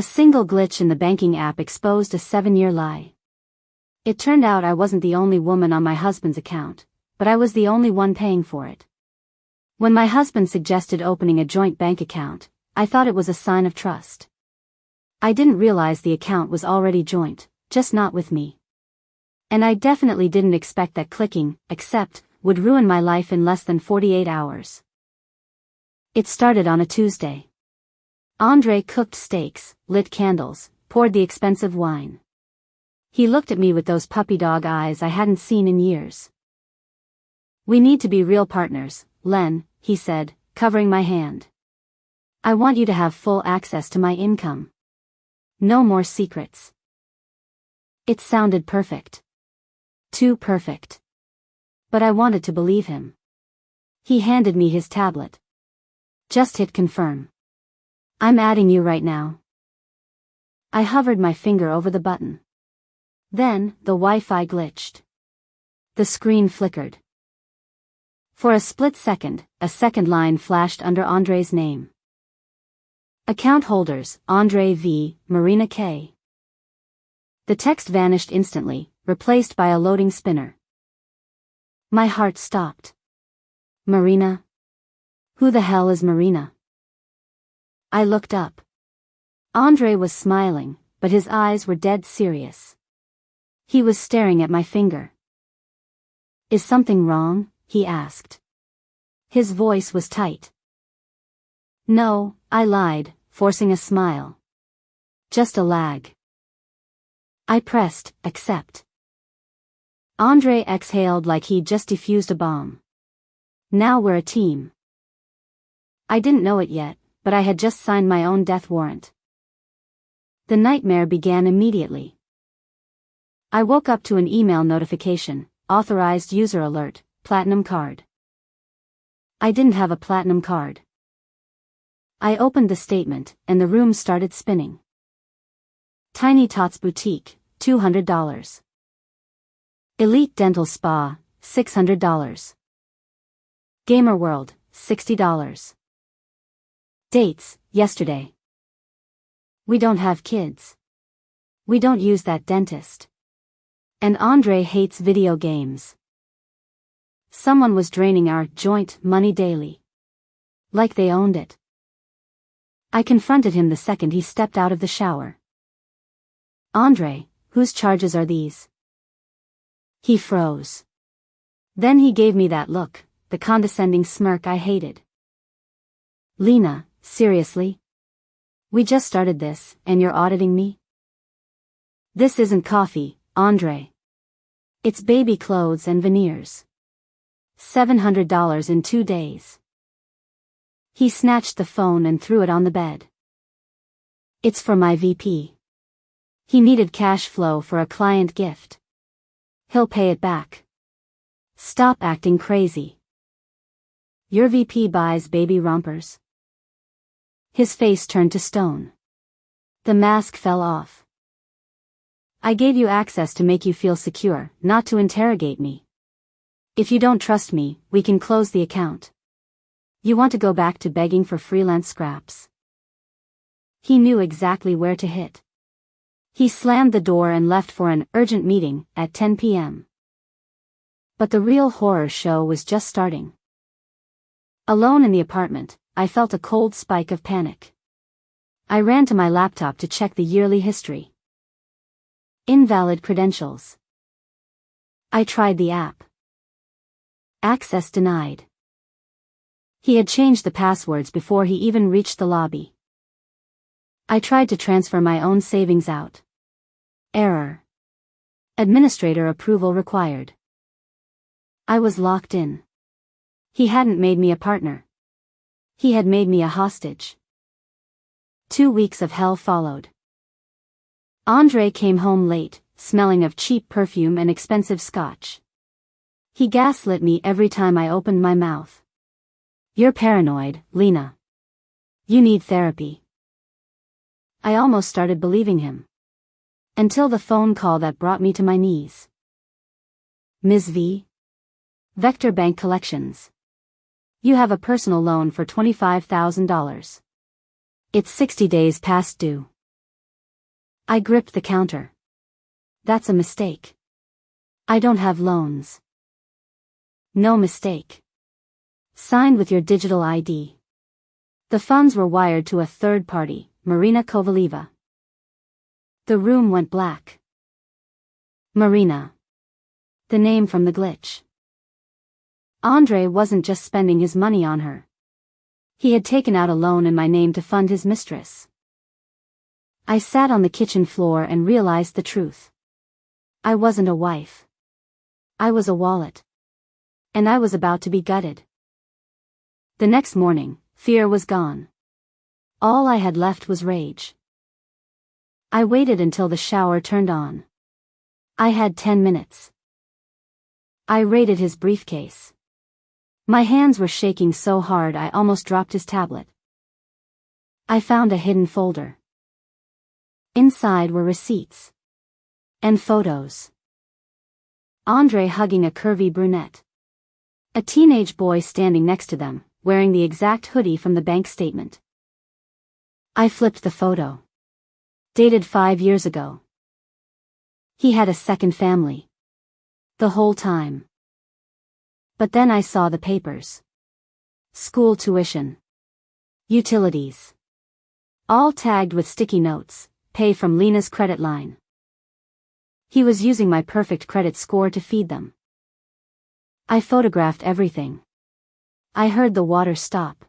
A single glitch in the banking app exposed a 7-year lie. It turned out I wasn't the only woman on my husband's account, but I was the only one paying for it. When my husband suggested opening a joint bank account, I thought it was a sign of trust. I didn't realize the account was already joint, just not with me. And I definitely didn't expect that clicking accept would ruin my life in less than 48 hours. It started on a Tuesday. Andre cooked steaks, lit candles, poured the expensive wine. He looked at me with those puppy dog eyes I hadn't seen in years. "We need to be real partners, Len," he said, covering my hand. "I want you to have full access to my income. No more secrets." It sounded perfect. Too perfect. But I wanted to believe him. He handed me his tablet. "Just hit confirm. I'm adding you right now." I hovered my finger over the button. Then, the Wi-Fi glitched. The screen flickered. For a split second, a second line flashed under Andre's name. Account holders, Andre V., Marina K. The text vanished instantly, replaced by a loading spinner. My heart stopped. Marina? Who the hell is Marina? I looked up. Andre was smiling, but his eyes were dead serious. He was staring at my finger. "Is something wrong?" he asked. His voice was tight. "No," I lied, forcing a smile. "Just a lag." I pressed accept. Andre exhaled like he'd just defused a bomb. "Now we're a team." I didn't know it yet, but I had just signed my own death warrant. The nightmare began immediately. I woke up to an email notification, authorized user alert, platinum card. I didn't have a platinum card. I opened the statement, and the room started spinning. Tiny Tots Boutique, $200. Elite Dental Spa, $600. Gamer World, $60. Dates, yesterday. We don't have kids. We don't use that dentist. And Andre hates video games. Someone was draining our joint money daily. Like they owned it. I confronted him the second he stepped out of the shower. "Andre, whose charges are these?" He froze. Then he gave me that look, the condescending smirk I hated. "Lena, seriously? We just started this, and you're auditing me?" "This isn't coffee, Andre. It's baby clothes and veneers. $700 in 2 days." He snatched the phone and threw it on the bed. "It's for my VP. He needed cash flow for a client gift. He'll pay it back. Stop acting crazy. Your VP buys baby rompers?" His face turned to stone. The mask fell off. "I gave you access to make you feel secure, not to interrogate me. If you don't trust me, we can close the account. You want to go back to begging for freelance scraps?" He knew exactly where to hit. He slammed the door and left for an urgent meeting at 10 p.m. But the real horror show was just starting. Alone in the apartment, I felt a cold spike of panic. I ran to my laptop to check the yearly history. Invalid credentials. I tried the app. Access denied. He had changed the passwords before he even reached the lobby. I tried to transfer my own savings out. Error. Administrator approval required. I was locked in. He hadn't made me a partner. He had made me a hostage. 2 weeks of hell followed. Andre came home late, smelling of cheap perfume and expensive scotch. He gaslit me every time I opened my mouth. "You're paranoid, Lena. You need therapy." I almost started believing him. Until the phone call that brought me to my knees. "Ms. V? Vector Bank Collections. You have a personal loan for $25,000. It's 60 days past due. I gripped the counter. That's a mistake. I don't have loans. No mistake. Signed with your digital ID. The funds were wired to a third party, Marina Kovaleva. The room went black. Marina. The name from the glitch. Andre wasn't just spending his money on her. He had taken out a loan in my name to fund his mistress. I sat on the kitchen floor and realized the truth. I wasn't a wife. I was a wallet. And I was about to be gutted. The next morning, fear was gone. All I had left was rage. I waited until the shower turned on. I had 10 minutes. I raided his briefcase. My hands were shaking so hard I almost dropped his tablet. I found a hidden folder. Inside were receipts. And photos. Andre hugging a curvy brunette. A teenage boy standing next to them, wearing the exact hoodie from the bank statement. I flipped the photo. Dated 5 years ago. He had a second family. The whole time. But then I saw the papers. School tuition. Utilities. All tagged with sticky notes, pay from Lena's credit line. He was using my perfect credit score to feed them. I photographed everything. I heard the water stop.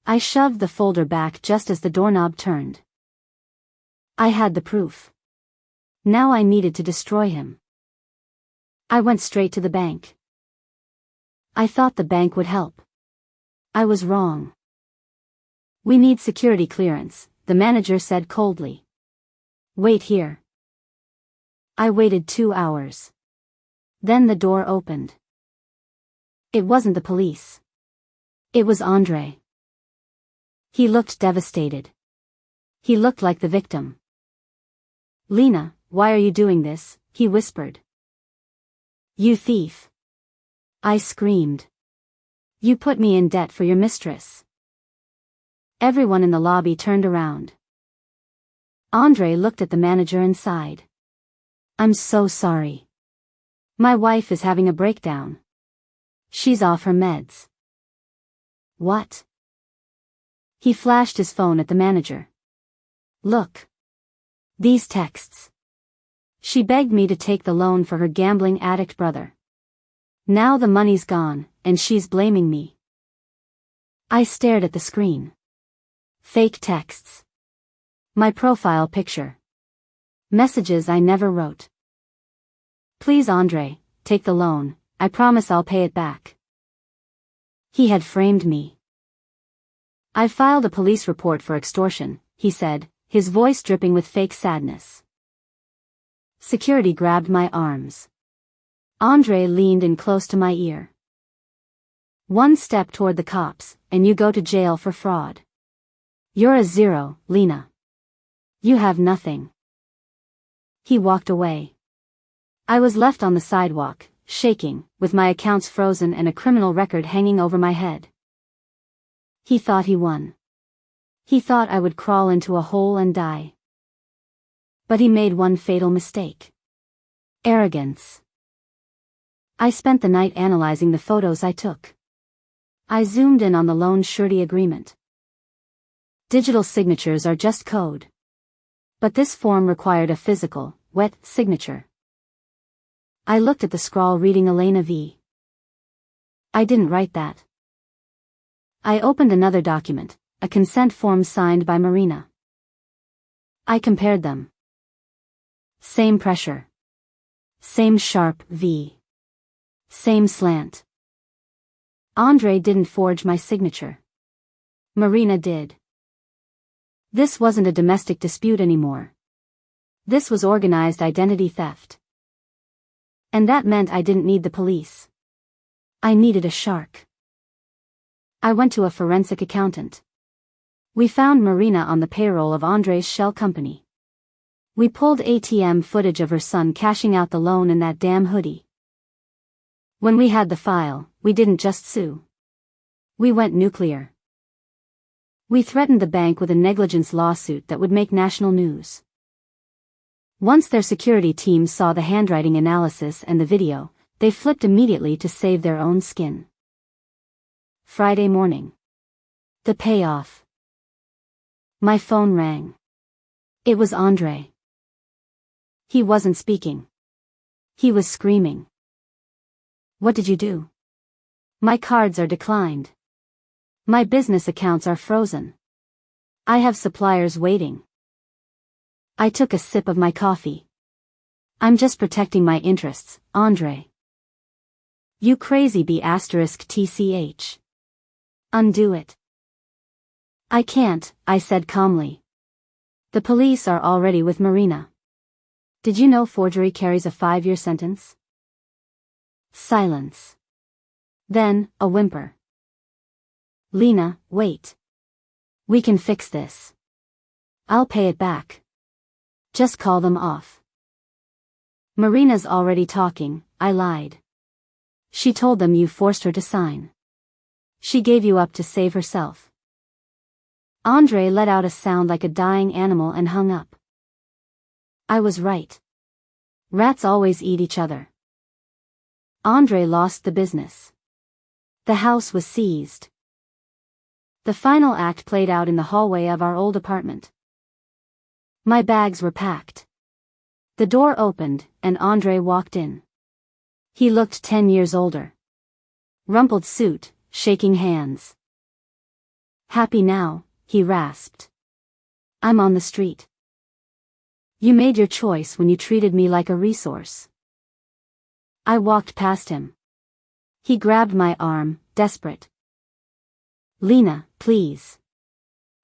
I shoved the folder back just as the doorknob turned. I had the proof. Now I needed to destroy him. I went straight to the bank. I thought the bank would help. I was wrong. We need security clearance, the manager said coldly. Wait here. I waited 2 hours. Then the door opened. It wasn't the police. It was Andre. He looked devastated. He looked like the victim. Lena, why are you doing this? He whispered. You thief. I screamed. You put me in debt for your mistress. Everyone in the lobby turned around. Andre looked at the manager and sighed. I'm so sorry. My wife is having a breakdown. She's off her meds. What? He flashed his phone at the manager. Look. These texts. She begged me to take the loan for her gambling addict brother. Now the money's gone, and she's blaming me. I stared at the screen. Fake texts. My profile picture. Messages I never wrote. Please Andre, take the loan, I promise I'll pay it back. He had framed me. I filed a police report for extortion, he said, his voice dripping with fake sadness. Security grabbed my arms. Andre leaned in close to my ear. One step toward the cops, and you go to jail for fraud. You're a zero, Lena. You have nothing. He walked away. I was left on the sidewalk, shaking, with my accounts frozen and a criminal record hanging over my head. He thought he won. He thought I would crawl into a hole and die. But he made one fatal mistake. Arrogance. I spent the night analyzing the photos I took. I zoomed in on the loan surety agreement. Digital signatures are just code. But this form required a physical, wet signature. I looked at the scrawl reading Elena V. I didn't write that. I opened another document, a consent form signed by Marina. I compared them. Same pressure. Same sharp V. Same slant. Andre didn't forge my signature. Marina did. This wasn't a domestic dispute anymore. This was organized identity theft. And that meant I didn't need the police. I needed a shark. I went to a forensic accountant. We found Marina on the payroll of Andre's shell company. We pulled ATM footage of her son cashing out the loan in that damn hoodie. When we had the file, we didn't just sue. We went nuclear. We threatened the bank with a negligence lawsuit that would make national news. Once their security team saw the handwriting analysis and the video, they flipped immediately to save their own skin. Friday morning. The payoff. My phone rang. It was Andre. He wasn't speaking. He was screaming. What did you do? My cards are declined. My business accounts are frozen. I have suppliers waiting. I took a sip of my coffee. I'm just protecting my interests, Andre. You crazy B*TCH. Undo it. I can't, I said calmly. The police are already with Marina. Did you know forgery carries a 5-year sentence? Silence. Then, a whimper. Lena, wait. We can fix this. I'll pay it back. Just call them off. Marina's already talking, I lied. She told them you forced her to sign. She gave you up to save herself. Andre let out a sound like a dying animal and hung up. I was right. Rats always eat each other. Andre lost the business. The house was seized. The final act played out in the hallway of our old apartment. My bags were packed. The door opened, and Andre walked in. He looked 10 years older. Rumpled suit, shaking hands. Happy now, he rasped. I'm on the street. You made your choice when you treated me like a resource. I walked past him. He grabbed my arm, desperate. Lena, please.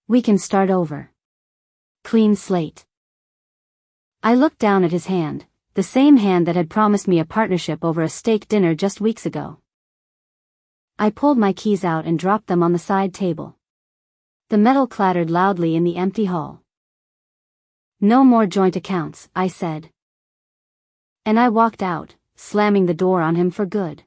We can start over. Clean slate. I looked down at his hand, the same hand that had promised me a partnership over a steak dinner just weeks ago. I pulled my keys out and dropped them on the side table. The metal clattered loudly in the empty hall. No more joint accounts, I said. And I walked out, slamming the door on him for good.